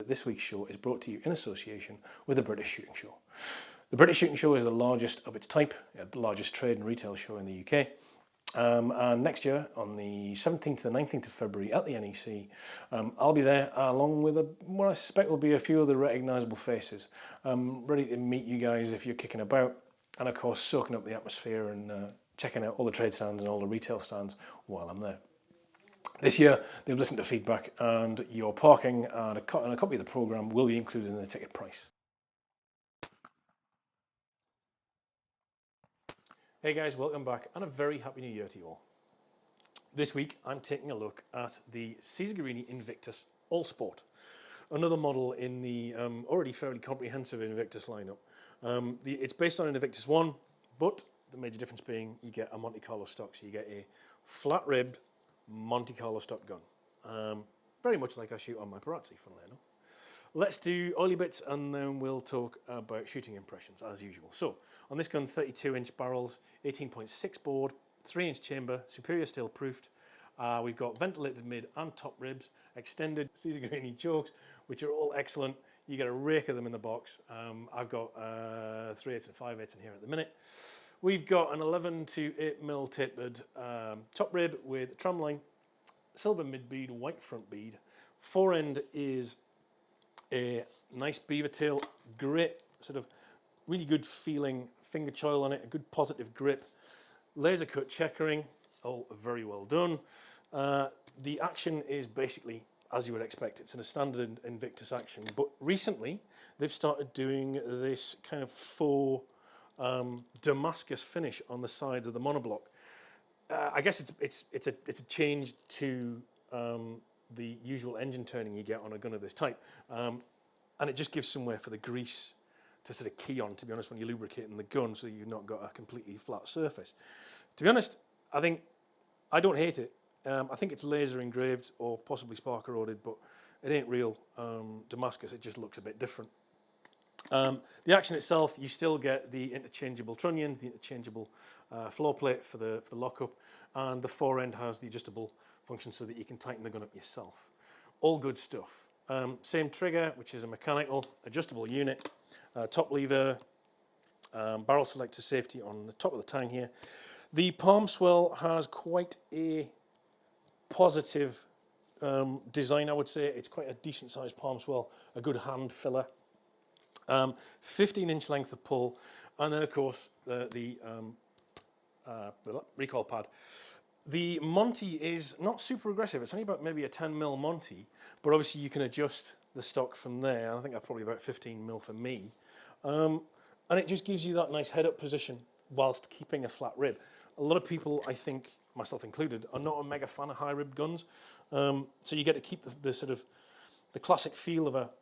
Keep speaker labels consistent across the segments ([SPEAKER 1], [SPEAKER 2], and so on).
[SPEAKER 1] This week's show is brought to you in association with the British Shooting Show. The British Shooting Show is the largest of its type, the largest trade and retail show in the UK. And next year, on the 17th to the 19th of February at the NEC, I'll be there along with what I suspect will be a few other recognisable faces. Ready to meet you guys if you're kicking about, and of course soaking up the atmosphere and checking out all the trade stands and all the retail stands while I'm there. This year, they've listened to feedback, and your parking and a copy of the programme will be included in the ticket price. Hey guys, welcome back, and a very happy new year to you all. This week, I'm taking a look at the Guerini Invictus Allsport, another model in the already fairly comprehensive Invictus lineup. It's based on an Invictus 1, but the major difference being you get a Monte Carlo stock, so you get a flat-ribbed Monte Carlo stock gun. Very much like I shoot on my Pattison, funnily enough. Let's do oily bits and then we'll talk about shooting impressions as usual. So, on this gun, 32-inch barrels, 18.6 board, 3-inch chamber, superior steel proofed. We've got ventilated mid and top ribs, extended Guerini chokes, which are all excellent. You get a rake of them in the box. I've got 3/8 and 5/8 in here at the minute. We've got an 11 to 8mm tapered top rib with tram line, silver mid bead, white front bead. Fore end is a nice beaver tail, great sort of really good feeling finger choil on it, a good positive grip, laser cut checkering, all very well done. The action is basically as you would expect. It's in a standard Invictus action, but recently they've started doing this kind of faux Damascus finish on the sides of the monoblock. I guess it's a change to the usual engine turning you get on a gun of this type, and it just gives somewhere for the grease to sort of key on, to be honest, when you're lubricating the gun, so you've not got a completely flat surface. To be honest, I don't hate it. I think it's laser engraved or possibly spark corroded, but it ain't real Damascus. It just looks a bit different. The action itself, you still get the interchangeable trunnions, the interchangeable floor plate for the lockup, and the fore end has the adjustable function so that you can tighten the gun up yourself. All good stuff. Same trigger, which is a mechanical adjustable unit, top lever, barrel selector safety on the top of the tang here. The palm swell has quite a positive design, I would say. It's quite a decent sized palm swell, a good hand filler. 15-inch length of pull, and then of course the recoil pad. The Monty is not super aggressive. It's only about maybe a 10mm Monty, but obviously you can adjust the stock from there. I think that's probably about 15mm for me. And it just gives you that nice head-up position whilst keeping a flat rib. A lot of people, I think, myself included, are not a mega fan of high-ribbed guns. So you get to keep the sort of the classic feel of a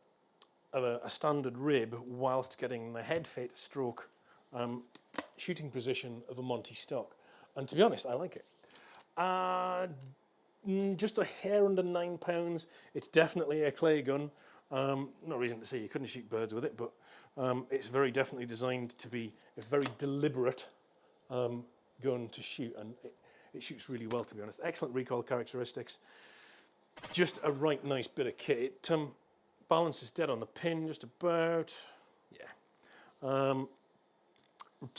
[SPEAKER 1] standard rib whilst getting the head fit stroke shooting position of a Monty stock. And to be honest, I like it. Just a hair under 9 pounds. It's definitely a clay gun. No reason to say you couldn't shoot birds with it, but it's very definitely designed to be a very deliberate gun to shoot, and it shoots really well, to be honest. Excellent recoil characteristics. Just a right nice bit of kit. It balances dead on the pin, just about. Yeah. To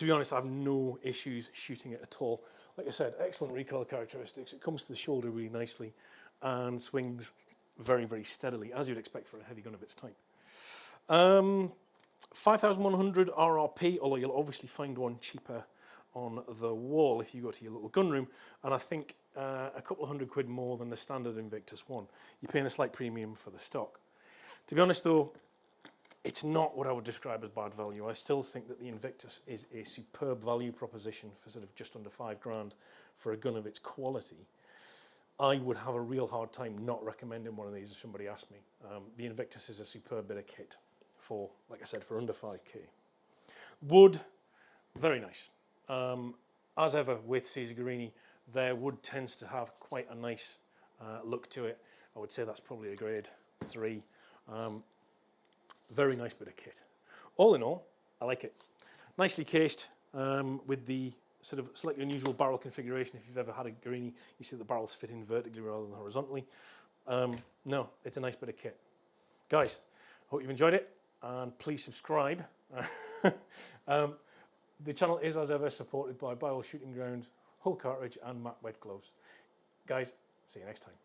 [SPEAKER 1] be honest, I have no issues shooting it at all. Like I said, excellent recoil characteristics. It comes to the shoulder really nicely and swings very, very steadily, as you'd expect for a heavy gun of its type. 5,100 RRP, although you'll obviously find one cheaper on the wall if you go to your little gun room, and I think a couple of £100 more than the standard Invictus one. You're paying a slight premium for the stock. To be honest though, it's not what I would describe as bad value. I still think that the Invictus is a superb value proposition for sort of just under £5 for a gun of its quality. I would have a real hard time not recommending one of these if somebody asked me. The Invictus is a superb bit of kit for, like I said, for under 5k. Wood, very nice. As ever with Guerini, their wood tends to have quite a nice look to it. I would say that's probably a grade 3. Very nice bit of kit. All in all, I like it. Nicely cased with the sort of slightly unusual barrel configuration. If you've ever had a Guerini, you see the barrels fit in vertically rather than horizontally. No, it's a nice bit of kit. Guys, Hope you've enjoyed it, and please subscribe. The channel is, as ever, supported by Bywell Shooting Ground, Hull Cartridge and MacWet Gloves. Guys, see you next time.